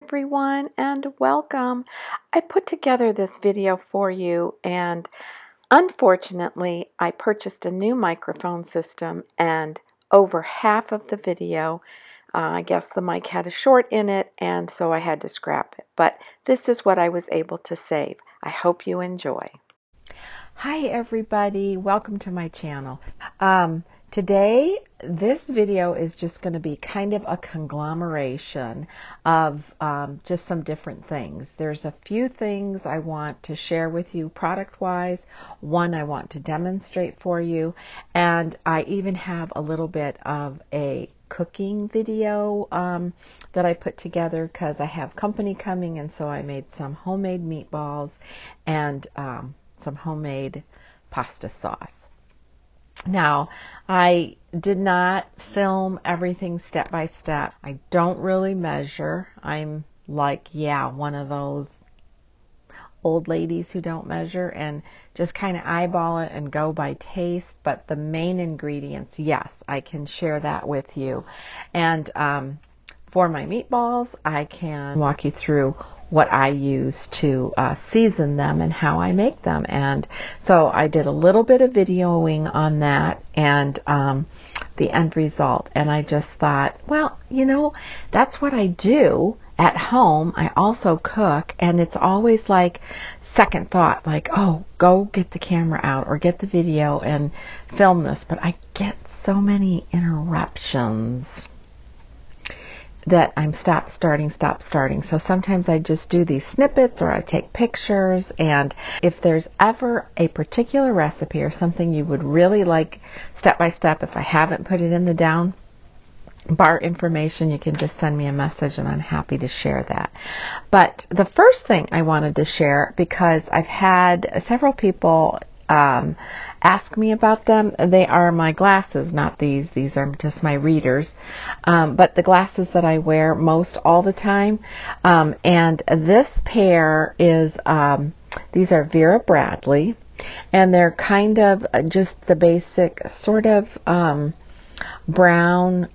everyone, and welcome. I put together this video for you, and unfortunately I purchased a new microphone system, and over half of the video, I guess the mic had a short in it, and so I had to scrap it. But this is what I was able to save. I hope you enjoy. Hi everybody, welcome to my channel. Today this video is just going to be kind of a conglomeration of just some different things. There's a few things I want to share with you product wise, one I want to demonstrate for you, and I even have a little bit of a cooking video that I put together because I have company coming, and so I made some homemade meatballs and some homemade pasta sauce. Now, I did not film everything step by step. I don't really measure. I'm like, one of those old ladies who don't measure and just kind of eyeball it and go by taste. But the main ingredients, yes, I can share that with you. And for my meatballs, I can walk you through what I use to season them and how I make them. And so I did a little bit of videoing on that and the end result. And I just thought, well, you know, that's what I do at home. I also cook, and it's always like second thought, like, oh, go get the camera out or get the video and film this. But I get so many interruptions that I'm stop starting. So sometimes I just do these snippets or I take pictures. And if there's ever a particular recipe or something you would really like step by step, if I haven't put it in the down bar information, you can just send me a message and I'm happy to share that. But the first thing I wanted to share, because I've had several people ask me about them. They are my glasses, not these. These are just my readers. But the glasses that I wear most all the time. And this pair is, these are Vera Bradley. And they're kind of just the basic sort of brown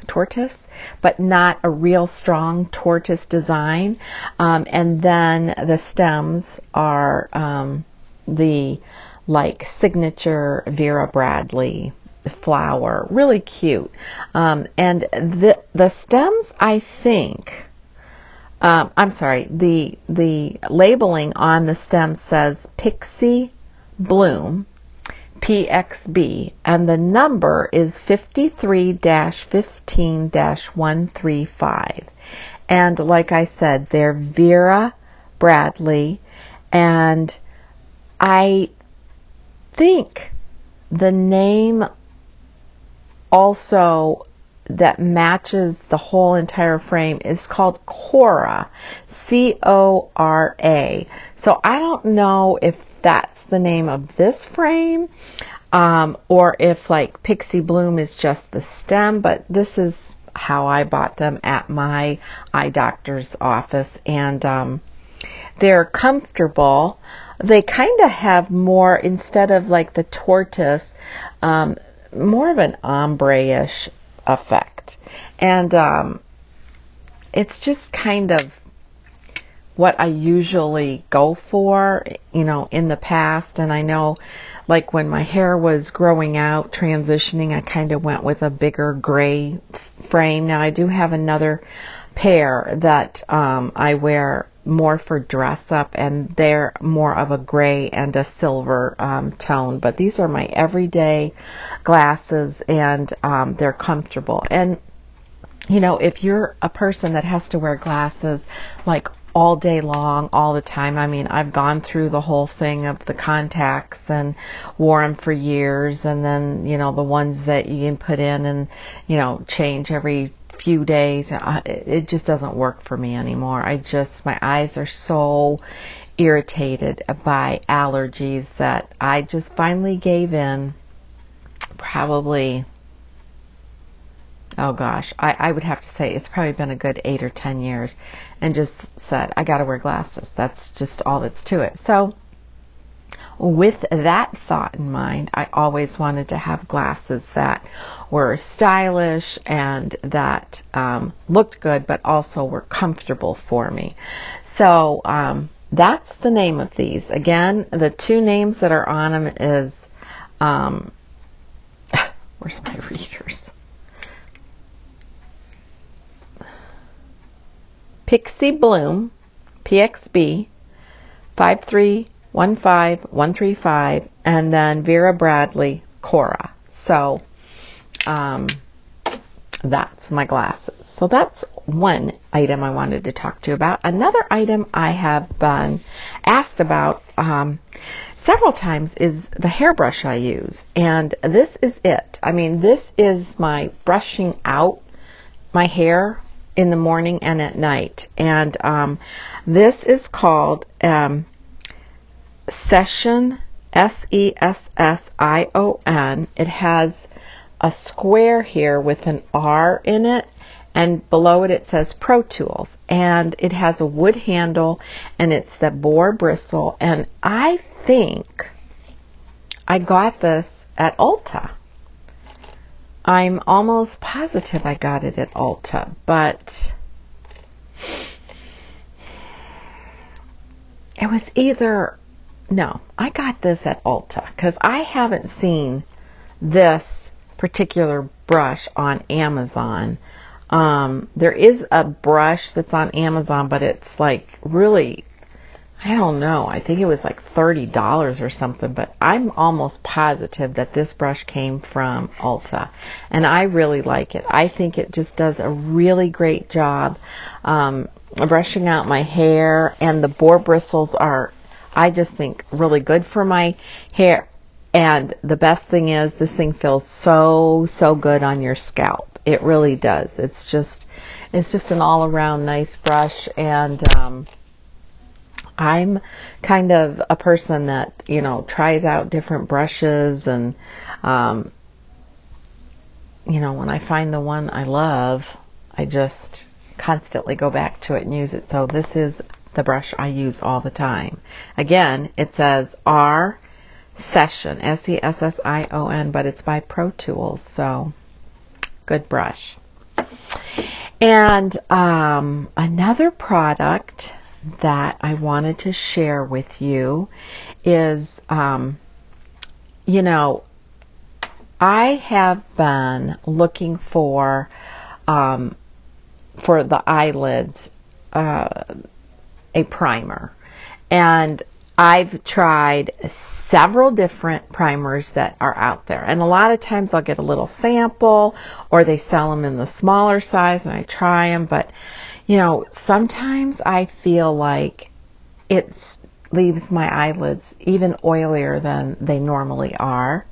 tortoise, but not a real strong tortoise design. And then the stems are the like signature Vera Bradley flower, really cute. And the stems, I think, I'm sorry, the labeling on the stem says Pixie Bloom, PXB, and the number is 53-15-135. And like I said, they're Vera Bradley, and I think the name also that matches the whole entire frame is called Cora, C-O-R-A. So I don't know if that's the name of this frame, or if like Pixie Bloom is just the stem, but this is how I bought them at my eye doctor's office. And they're comfortable. They kind of have more, instead of like the tortoise, more of an ombre-ish effect. And it's just kind of what I usually go for, you know, in the past. And I know, like when my hair was growing out, transitioning, I kind of went with a bigger gray frame. Now I do have another pair that I wear more for dress up, and they're more of a gray and a silver tone. But these are my everyday glasses, and they're comfortable. And you know, if you're a person that has to wear glasses like all day long, all the time. I mean, I've gone through the whole thing of the contacts and wore them for years, and then, you know, the ones that you can put in and, you know, change every few days. It just doesn't work for me anymore. My eyes are so irritated by allergies that I just finally gave in. Probably, oh gosh, I would have to say it's probably been a good 8 or 10 years, and just said, I got to wear glasses. That's just all that's to it. So with that thought in mind, I always wanted to have glasses that were stylish and that looked good, but also were comfortable for me. So that's the name of these. Again, the two names that are on them is, where's my readers? Pixie Bloom, PXB, 5315135, and then Vera Bradley, Cora. So that's my glasses. So that's one item I wanted to talk to you about. Another item I have been asked about several times is the hairbrush I use. And this is it. I mean, this is my brushing out my hair in the morning and at night. And this is called Session, Session. It has a square here with an R in it, and below it it says Pro Tools, and it has a wood handle, and it's the boar bristle, and I think I got this at Ulta. I'm almost positive I got it at Ulta, but it was either, no, I got this at Ulta, because I haven't seen this particular brush on Amazon. There is a brush that's on Amazon, but it's like really, I don't know, I think it was like $30 or something, but I'm almost positive that this brush came from Ulta, and I really like it. I think it just does a really great job brushing out my hair, and the boar bristles are, I just think, really good for my hair. And the best thing is, this thing feels so good on your scalp. It really does. It's just an all-around nice brush, and I'm kind of a person that, you know, tries out different brushes, and you know, when I find the one I love, I just constantly go back to it and use it. So this is the brush I use all the time. Again, it says R Session, Session, but it's by Pro Tools, so good brush. And another product that I wanted to share with you is, you know, I have been looking for the eyelids, a primer, and I've tried several different primers that are out there, and a lot of times I'll get a little sample, or they sell them in the smaller size and I try them, but you know, sometimes I feel like it leaves my eyelids even oilier than they normally are.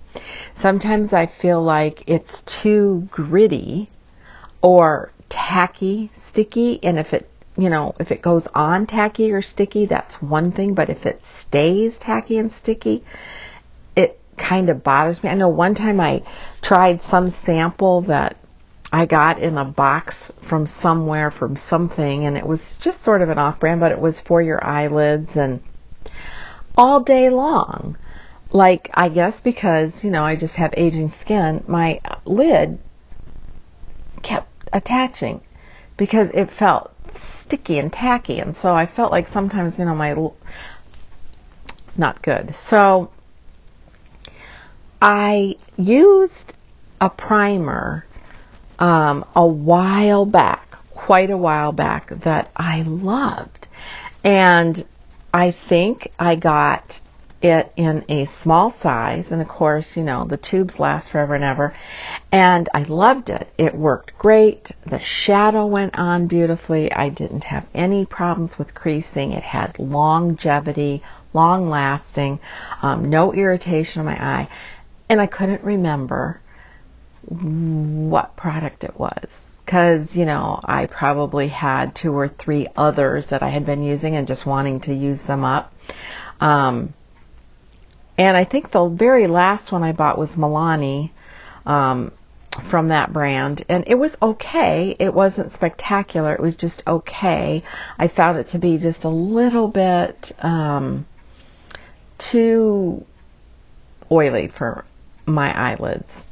Sometimes I feel like it's too gritty or tacky, sticky, and if it, you know, if it goes on tacky or sticky, that's one thing, but if it stays tacky and sticky, it kind of bothers me. I know one time I tried some sample that I got in a box from somewhere, from something, and it was just sort of an off-brand, but it was for your eyelids, and all day long, like, I guess because, you know, I just have aging skin, my lid kept attaching because it felt sticky and tacky, and so I felt like sometimes, you know, not good. So I used a primer a while back, quite a while back, that I loved, and I think I got it in a small size, and of course, you know, the tubes last forever and ever, and I loved it. It worked great. The shadow went on beautifully. I didn't have any problems with creasing. It had longevity, long lasting, no irritation on my eye, and I couldn't remember what product it was, because, you know, I probably had 2 or 3 others that I had been using and just wanting to use them up. And I think the very last one I bought was Milani, from that brand, and it was okay. It wasn't spectacular. It was just okay. I found it to be just a little bit too oily for my eyelids,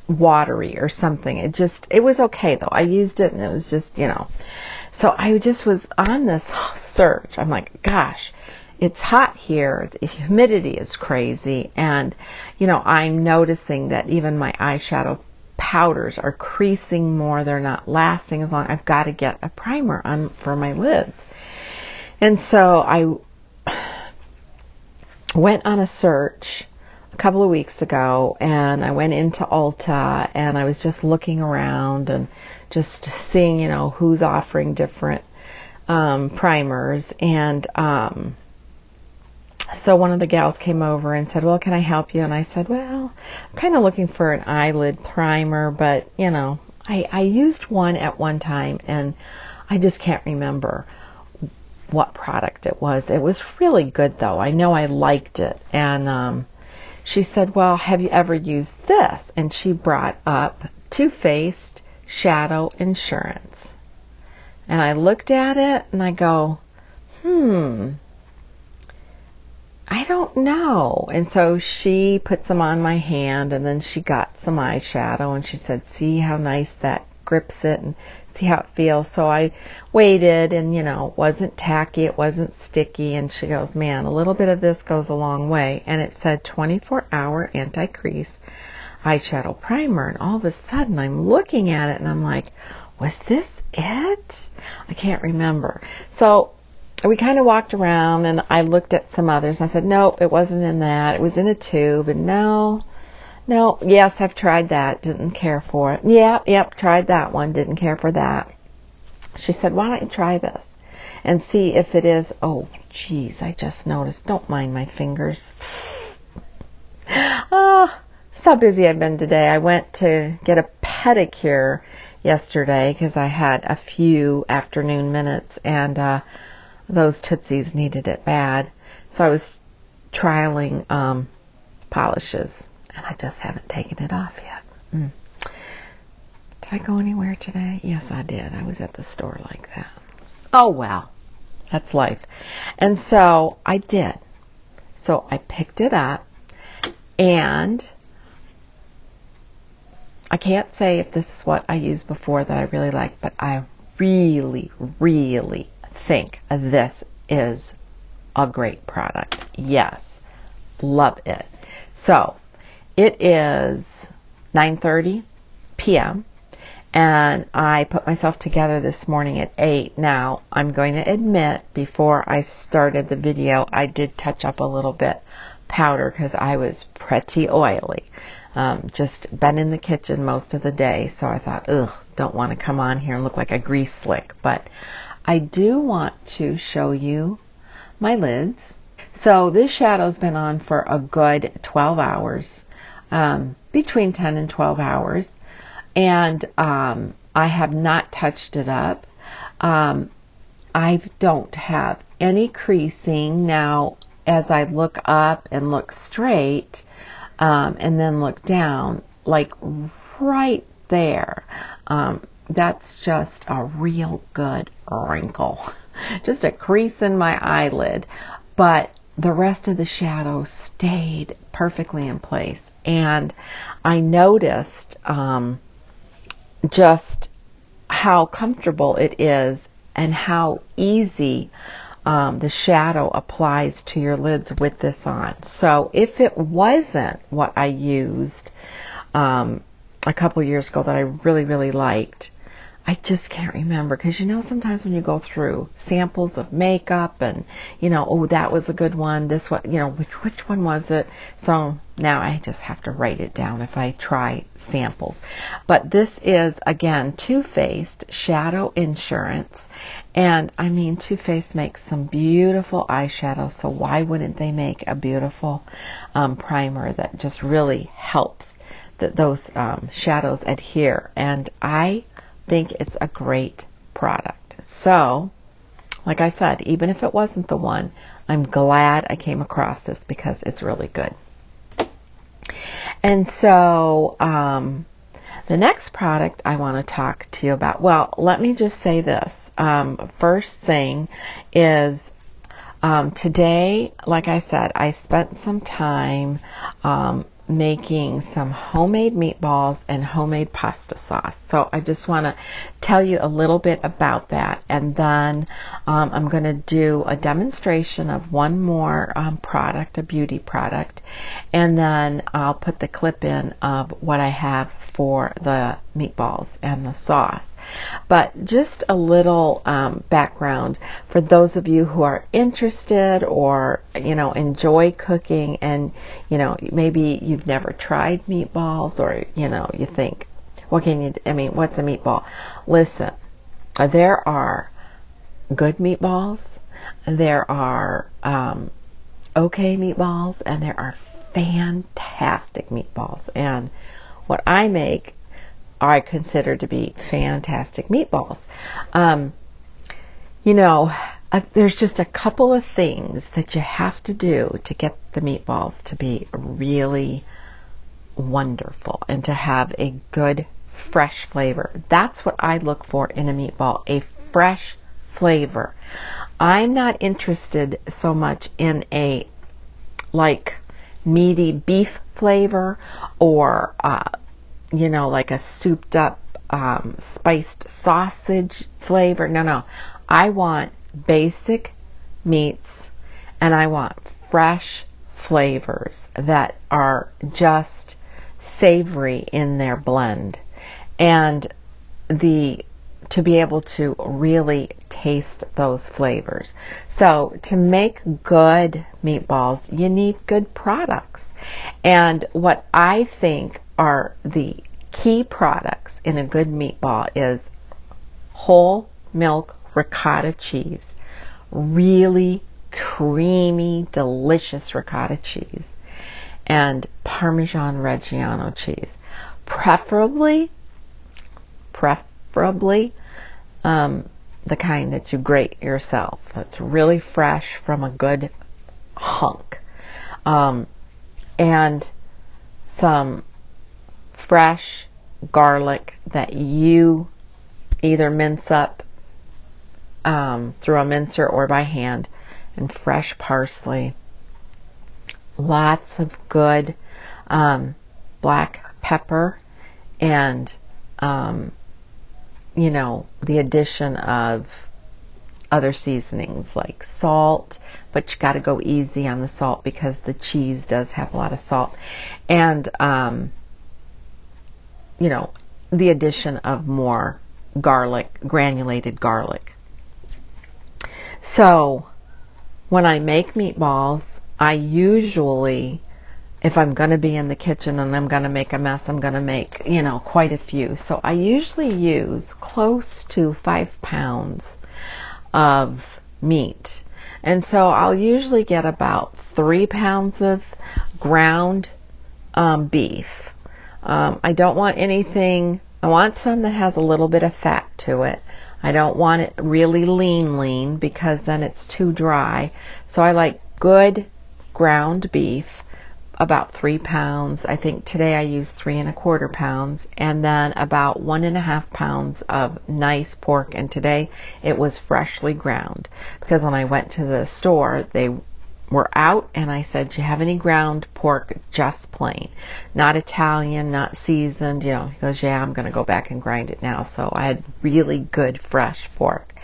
watery or something. It was okay though. I used it and it was just, So I just was on this search. I'm like, gosh, it's hot here. The humidity is crazy. And, I'm noticing that even my eyeshadow powders are creasing more. They're not lasting as long. I've got to get a primer on for my lids. And so I went on a search a couple of weeks ago, and I went into Ulta, and I was just looking around and just seeing, who's offering different primers. And so one of the gals came over and said, well, can I help you? And I said, well, I'm kind of looking for an eyelid primer, but, I used one at one time, and I just can't remember what product it was. It was really good, though. I know I liked it. And she said, well, have you ever used this? And she brought up Too Faced Shadow Insurance. And I looked at it, and I go, I don't know. And so she put some on my hand, and then she got some eyeshadow, and she said, see how nice that grips it, and see how it feels. So I waited, and it wasn't tacky, it wasn't sticky. And she goes, man, a little bit of this goes a long way. And it said 24-hour anti-crease eyeshadow primer. And all of a sudden I'm looking at it, and I'm like, was this it? I can't remember. So we kind of walked around, and I looked at some others. I said, nope, it wasn't in that. It was in a tube. And no, yes, I've tried that. Didn't care for it. Yep, tried that one. Didn't care for that. She said, why don't you try this and see if it is. Oh, geez, I just noticed. Don't mind my fingers. Oh, so busy I've been today. I went to get a pedicure yesterday because I had a few afternoon minutes, and those Tootsies needed it bad. So I was trialing polishes, and I just haven't taken it off yet. Did I go anywhere today? Yes, I did. I was at the store like that. Oh, well, that's life. And so I did. So I picked it up, and I can't say if this is what I used before that I really like, but I really, really think this is a great product. Yes, love it. So it is 9:30 p.m. and I put myself together this morning at 8. Now, I'm going to admit, before I started the video, I did touch up a little bit powder because I was pretty oily. Just been in the kitchen most of the day, so I thought, don't want to come on here and look like a grease slick. But I do want to show you my lids. So this shadow's been on for a good 12 hours, between 10 and 12 hours. And I have not touched it up. I don't have any creasing. Now, as I look up and look straight, and then look down, like right there, that's just a real good wrinkle. Just a crease in my eyelid. But the rest of the shadow stayed perfectly in place. And I noticed just how comfortable it is and how easy the shadow applies to your lids with this on. So if it wasn't what I used a couple years ago that I really, really liked, I just can't remember. Because sometimes when you go through samples of makeup and, oh, that was a good one, this one, which one was it? So now I just have to write it down if I try samples. But this is, again, Too Faced Shadow Insurance. And I mean, Too Faced makes some beautiful eyeshadow, so why wouldn't they make a beautiful primer that just really helps those shadows adhere? And I think it's a great product. So, like I said, even if it wasn't the one, I'm glad I came across this because it's really good. And so, the next product I want to talk to you about, well, let me just say this. First thing is, Today, like I said, I spent some time making some homemade meatballs and homemade pasta sauce. So I just want to tell you a little bit about that, and then I'm going to do a demonstration of one more product, a beauty product, and then I'll put the clip in of what I have for the meatballs and the sauce. But just a little background for those of you who are interested or, enjoy cooking, and, maybe you've never tried meatballs, or, you think, what's a meatball? Listen, there are good meatballs, there are okay meatballs, and there are fantastic meatballs. And what I make I consider to be fantastic meatballs. There's just a couple of things that you have to do to get the meatballs to be really wonderful and to have a good fresh flavor. That's what I look for in a meatball, a fresh flavor. I'm not interested so much in a meaty beef flavor, or like a souped up spiced sausage flavor. No. I want basic meats, and I want fresh flavors that are just savory in their blend, and to be able to really taste those flavors. So to make good meatballs, you need good products. And what I think are the key products in a good meatball is whole milk ricotta cheese, really creamy, delicious ricotta cheese, and Parmesan Reggiano cheese, preferably the kind that you grate yourself. That's really fresh from a good hunk, and some fresh garlic that you either mince up through a mincer or by hand, and fresh parsley. Lots of good black pepper, and the addition of other seasonings like salt, but you got to go easy on the salt because the cheese does have a lot of salt, and the addition of more garlic, granulated garlic. So when I make meatballs, I usually, if I'm going to be in the kitchen and I'm going to make a mess, I'm going to make, quite a few. So I usually use close to 5 pounds of meat. And so I'll usually get about 3 pounds of ground beef. I don't want anything, I want some that has a little bit of fat to it. I don't want it really lean because then it's too dry. So I like good ground beef, about 3 pounds. I think today I used 3¼ pounds, and then about 1½ pounds of nice pork. And today it was freshly ground because when I went to the store, they were out, and I said, "Do you have any ground pork, just plain, not Italian, not seasoned?" He goes, "Yeah, I'm going to go back and grind it now." So I had really good fresh pork,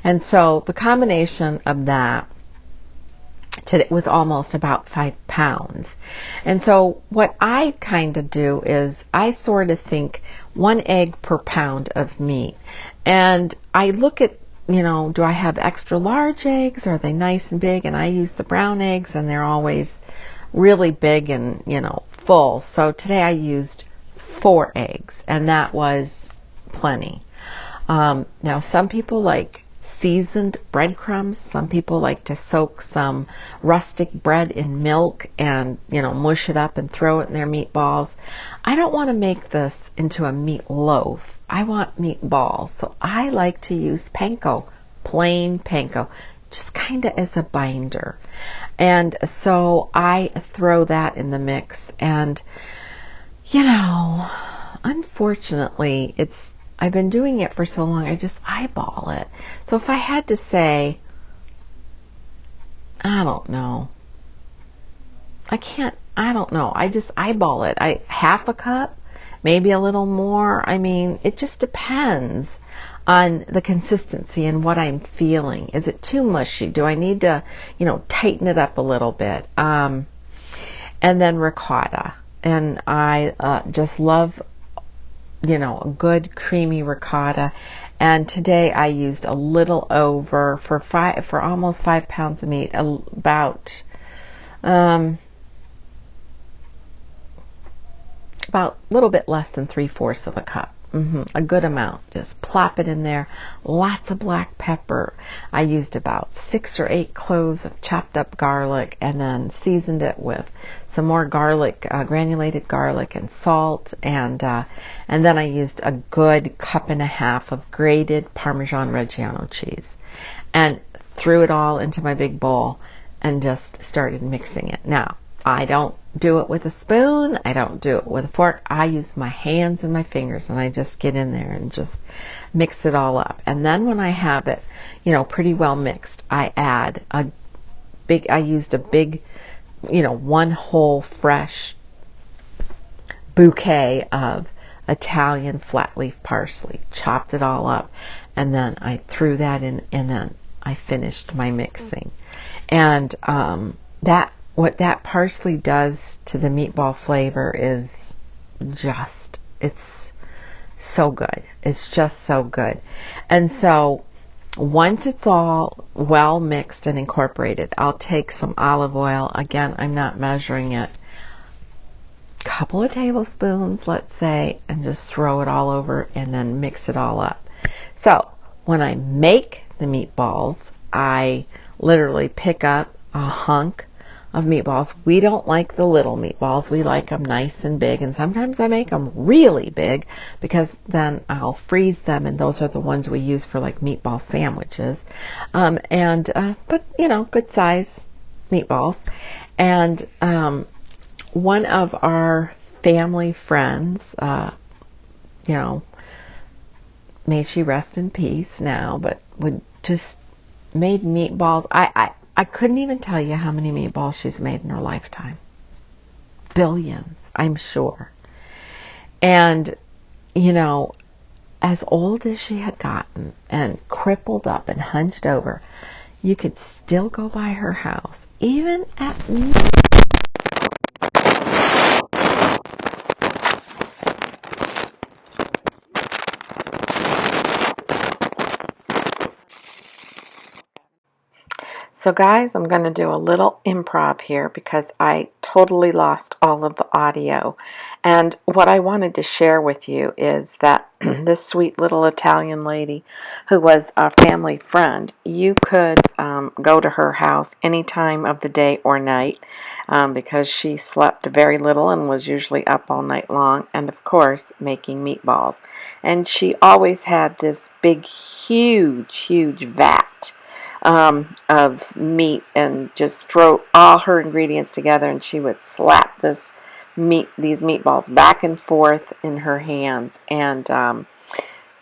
and so the combination of that today was almost about 5 pounds. And so what I kind of do is I sort of think 1 egg per pound of meat, and I look at, do I have extra large eggs? Are they nice and big? And I use the brown eggs, and they're always really big and, full. So today I used 4 eggs, and that was plenty. Now, some people like seasoned breadcrumbs. Some people like to soak some rustic bread in milk and, mush it up and throw it in their meatballs. I don't want to make this into a meatloaf. I want meatballs. So I like to use panko, plain panko, just kind of as a binder. And so I throw that in the mix. And, unfortunately, I've been doing it for so long, I just eyeball it. So if I had to say, I don't know. I don't know. I just eyeball it. Half a cup, maybe a little more. I mean, it just depends on the consistency and what I'm feeling. Is it too mushy? Do I need to, tighten it up a little bit? And then ricotta. And I just love, a good creamy ricotta. And today I used a little over for almost 5 pounds of meat, about a little bit less than 3/4 of a cup. A good amount. Just plop it in there. Lots of black pepper. I used about 6 or 8 cloves of chopped up garlic, and then seasoned it with some more garlic, granulated garlic and salt, and then I used a good 1.5 cups of grated Parmesan Reggiano cheese, and threw it all into my big bowl and just started mixing it. Now, I don't do it with a spoon. I don't do it with a fork. I use my hands and my fingers, and I just get in there and just mix it all up. And then when I have it, pretty well mixed, I used a big, one whole fresh bouquet of Italian flat leaf parsley, chopped it all up, and then I threw that in, and then I finished my mixing. And what that parsley does to the meatball flavor is it's so good. It's just so good. And so once it's all well mixed and incorporated, I'll take some olive oil. Again, I'm not measuring it. A couple of tablespoons, let's say, and just throw it all over and then mix it all up. So when I make the meatballs, I literally pick up a hunk of meatballs. We don't like the little meatballs. We like them nice and big, and sometimes I make them really big because then I'll freeze them, and those are the ones we use for like meatball sandwiches. But good size meatballs. And one of our family friends, may she rest in peace now, but would just made meatballs. I couldn't even tell you how many meatballs she's made in her lifetime. Billions, I'm sure. And, as old as she had gotten and crippled up and hunched over, you could still go by her house, even at night. So guys, I'm going to do a little improv here because I totally lost all of the audio. And what I wanted to share with you is that this sweet little Italian lady who was a family friend, you could go to her house any time of the day or night because she slept very little and was usually up all night long, and of course making meatballs. And she always had this big, huge vat of meat, and just throw all her ingredients together, and she would slap these meatballs back and forth in her hands, and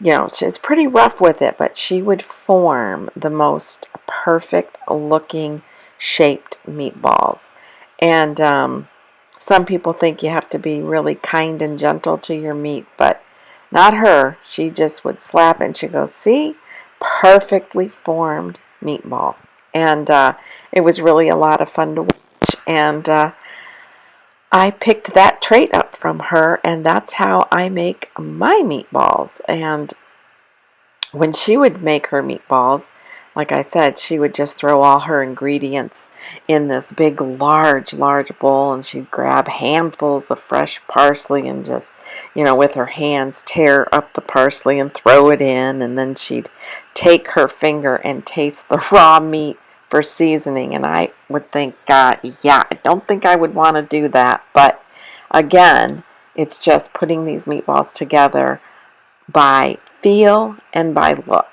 she was pretty rough with it, but she would form the most perfect looking shaped meatballs. And some people think you have to be really kind and gentle to your meat, but not her. She just would slap it and she'd go, see, perfectly formed meatball. And it was really a lot of fun to watch. And I picked that trait up from her, and that's how I make my meatballs. And when she would make her meatballs, like I said, she would just throw all her ingredients in this big, large bowl, and she'd grab handfuls of fresh parsley and just, with her hands tear up the parsley and throw it in, and then she'd take her finger and taste the raw meat for seasoning, and I would think, God, yeah, I don't think I would want to do that, but again, it's just putting these meatballs together by feel and by look.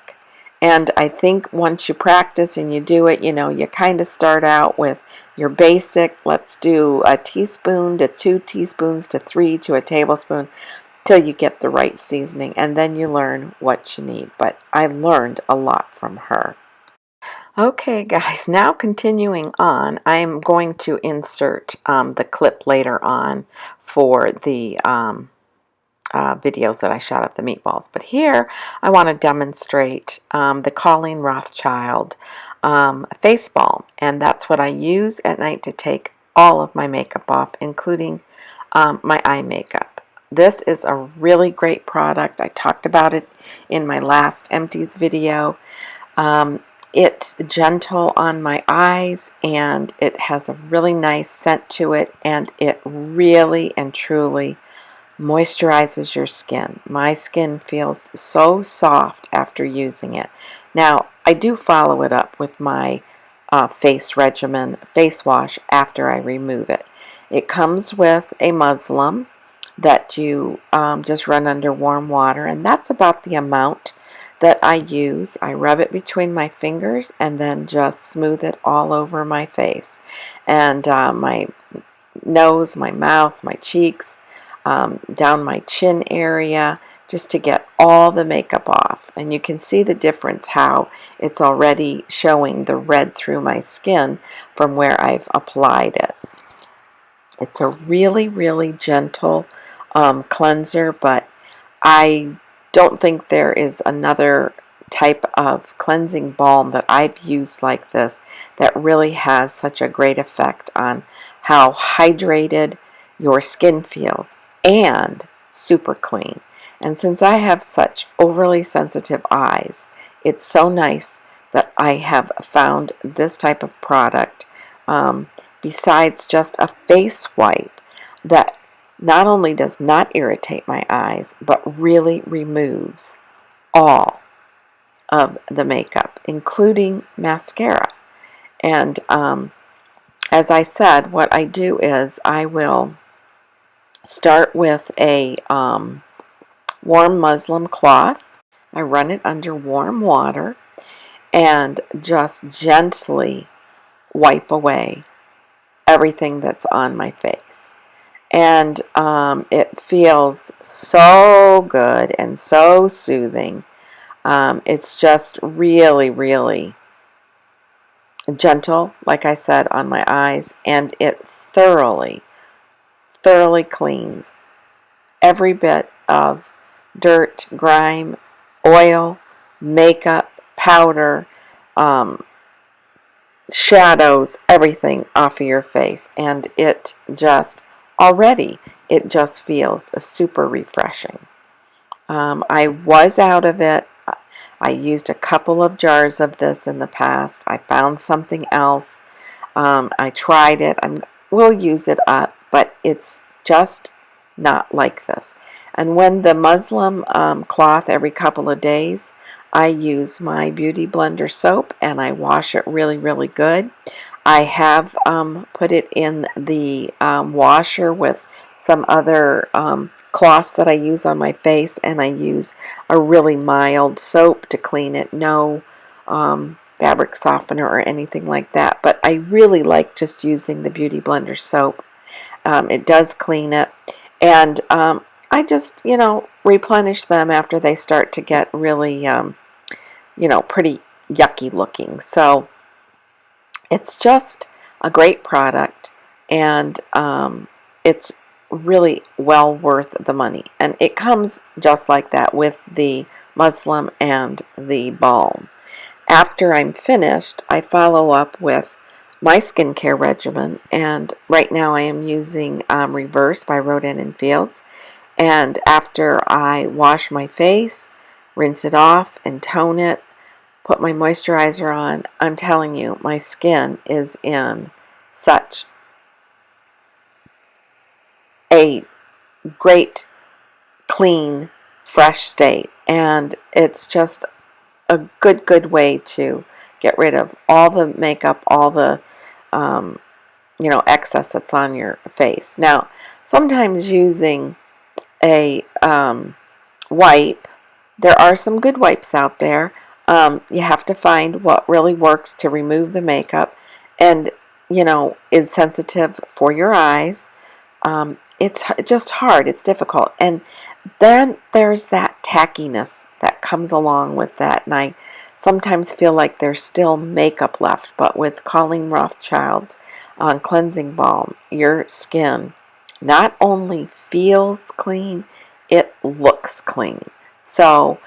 And I think once you practice and you do it, you kind of start out with your basic, let's do a teaspoon to 2 teaspoons to 3 to a tablespoon till you get the right seasoning, and then you learn what you need. But I learned a lot from her. Okay, guys, now continuing on, I'm going to insert the clip later on for the videos that I shot of the meatballs. But here I want to demonstrate the Colleen Rothchild face balm, and that's what I use at night to take all of my makeup off, including my eye makeup. This is a really great product. I talked about it in my last empties video. Um, it's gentle on my eyes, and it has a really nice scent to it, and it really and truly moisturizes your skin. My skin feels so soft after using it. Now, I do follow it up with my face regimen, face wash, after I remove it. It comes with a muslin that you just run under warm water, and that's about the amount that I use. I rub it between my fingers and then just smooth it all over my face, and my nose, my mouth, my cheeks, down my chin area, just to get all the makeup off. And you can see the difference, how it's already showing the red through my skin from where I've applied it. It's a really, really gentle cleanser, but I don't think there is another type of cleansing balm that I've used like this that really has such a great effect on how hydrated your skin feels and super clean. And since I have such overly sensitive eyes, it's so nice that I have found this type of product, besides just a face wipe, that not only does not irritate my eyes, but really removes all of the makeup, including mascara. And as I said, what I do is I will start with a warm muslin cloth. I run it under warm water and just gently wipe away everything that's on my face. And it feels so good and so soothing. It's just really, really gentle, like I said, on my eyes, and it thoroughly, thoroughly cleans every bit of dirt, grime, oil, makeup, powder, shadows, everything off of your face. And it just, already, it just feels super refreshing. I was out of it. I used a couple of jars of this in the past. I found something else. I tried it. We'll use it up, but it's just not like this. And when the muslin cloth every couple of days, I use my Beauty Blender soap and I wash it really, really good. I have put it in the washer with some other cloths that I use on my face, and I use a really mild soap to clean it. No fabric softener or anything like that, but I really like just using the Beauty Blender soap. It does clean it, and I just, replenish them after they start to get really, pretty yucky looking. So it's just a great product, and it's really well worth the money. And it comes just like that with the muslin and the balm. After I'm finished, I follow up with my skincare regimen, and right now I am using Reverse by Rodin & Fields. And after I wash my face, rinse it off and tone it, put my moisturizer on, I'm telling you, my skin is in such a great, clean, fresh state. And it's just a good way to get rid of all the makeup, all the excess that's on your face. Now, sometimes using a wipe, there are some good wipes out there. You have to find what really works to remove the makeup and is sensitive for your eyes. It's just hard, it's difficult, and then there's that tackiness that comes along with that, and I sometimes feel like there's still makeup left, but with Colleen Rothchild's cleansing balm, your skin not only feels clean, it looks clean. So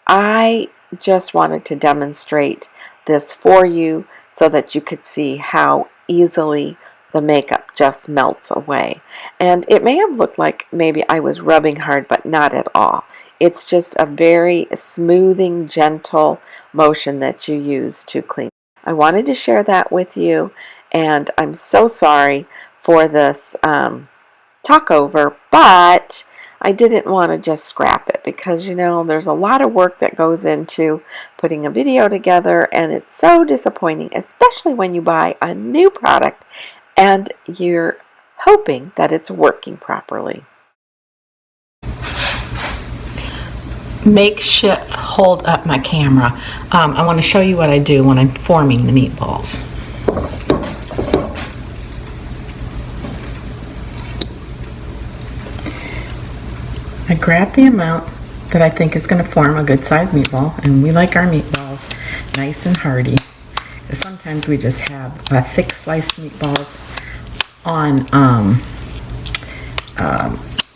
I just wanted to demonstrate this for you so that you could see how easily the makeup just melts away. And it may have looked like maybe I was rubbing hard, but not at all. It's just a very smoothing, gentle motion that you use to clean. I wanted to share that with you, and I'm so sorry for this talk over, but I didn't want to just scrap it because, you know, there's a lot of work that goes into putting a video together, and it's so disappointing, especially when you buy a new product and you're hoping that it's working properly. Makeshift hold up my camera. I want to show you what I do when I'm forming the meatballs. I grab the amount that I think is going to form a good size meatball, and we like our meatballs nice and hearty. Sometimes we just have thick sliced meatballs on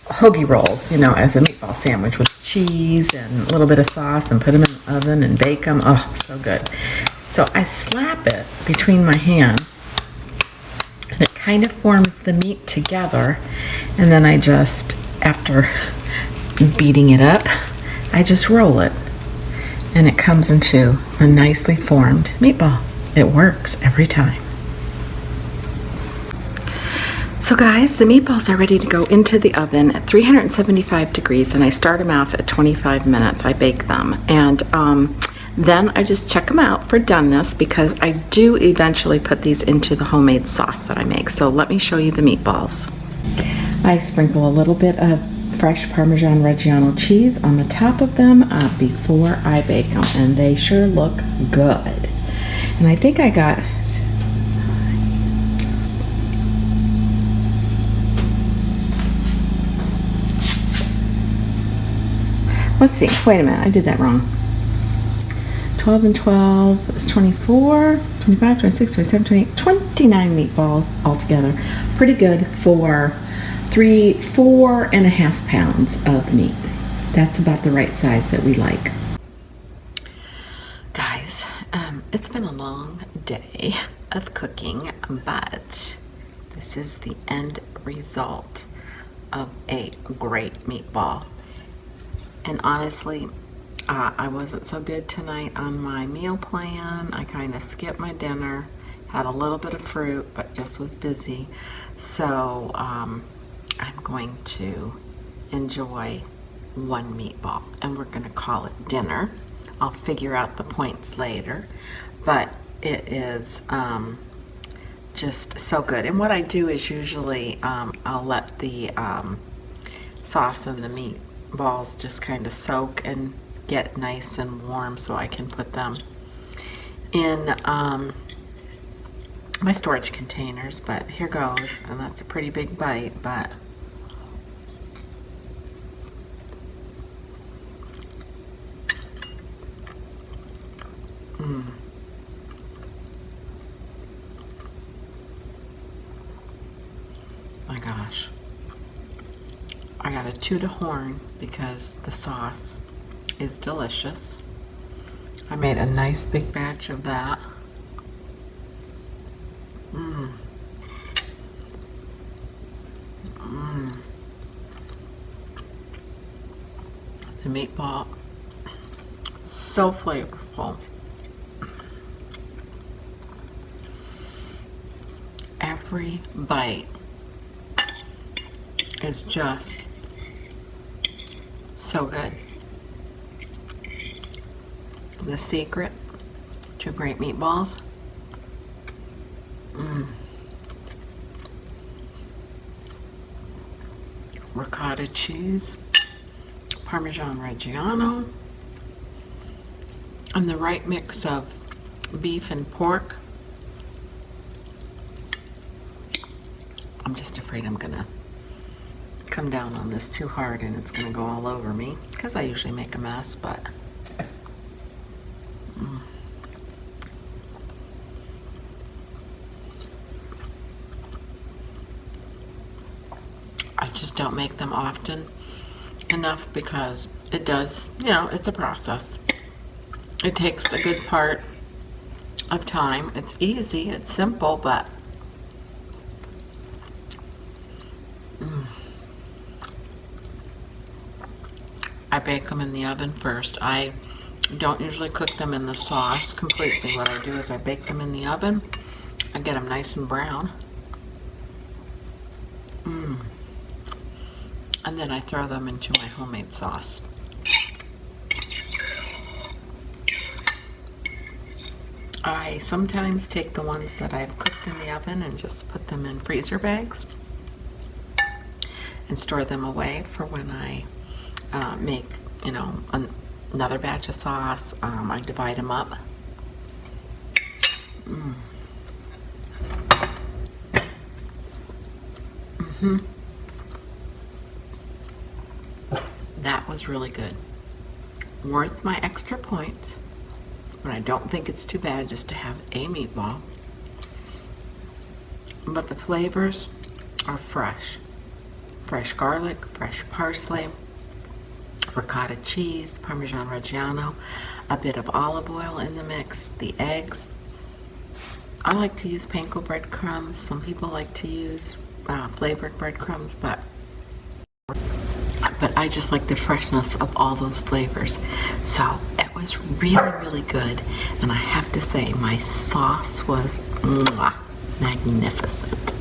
hoagie rolls, you know, as a meatball sandwich with cheese and a little bit of sauce, and put them in the oven and bake them. Oh, so good. So I slap it between my hands, and it kind of forms the meat together, and then I just, after beating it up, I just roll it, and it comes into a nicely formed meatball. It works every time. So guys, the meatballs are ready to go into the oven at 375 degrees, and I start them off at 25 minutes. I bake them, and then I just check them out for doneness, because I do eventually put these into the homemade sauce that I make. So let me show you the meatballs. I sprinkle a little bit of fresh Parmesan Reggiano cheese on the top of them before I bake them, and they sure look good. And I think I got, let's see, wait a minute, I did that wrong. 12 and 12 is 24, 25, 26, 27, 28, 29 meatballs altogether. Pretty good for 4.5 pounds of meat. That's about the right size that we like. Guys, it's been a long day of cooking, but this is the end result of a great meatball. And honestly, I wasn't so good tonight on my meal plan. I kind of skipped my dinner, had a little bit of fruit, but just was busy. So I'm going to enjoy one meatball, and we're going to call it dinner. I'll figure out the points later, but it is just so good. And what I do is usually I'll let the sauce and the meatballs just kind of soak and get nice and warm, so I can put them in my storage containers. But here goes, and that's a pretty big bite, but my gosh, I gotta toot a horn because the sauce is delicious. I made a nice big batch of that. The meatball, so flavorful. Every bite is just so good. The secret to great meatballs, ricotta cheese, Parmesan Reggiano, and the right mix of beef and pork. I'm just afraid I'm gonna come down on this too hard and it's gonna go all over me, because I usually make a mess, but I just don't make them often enough because it does, you know, it's a process. It takes a good part of time. It's easy, it's simple, but I bake them in the oven first. I don't usually cook them in the sauce completely. What I do is I bake them in the oven. I get them nice and brown. And then I throw them into my homemade sauce. I sometimes take the ones that I've cooked in the oven and just put them in freezer bags and store them away for when I make, you know, another batch of sauce. I divide them up. That was really good. Worth my extra points, but I don't think it's too bad just to have a meatball. But the flavors are fresh. Fresh garlic, fresh parsley, ricotta cheese, Parmesan Reggiano, a bit of olive oil in the mix, the eggs. I like to use panko breadcrumbs. Some people like to use flavored breadcrumbs, but I just like the freshness of all those flavors. So it was really, really good. And I have to say, my sauce was magnificent.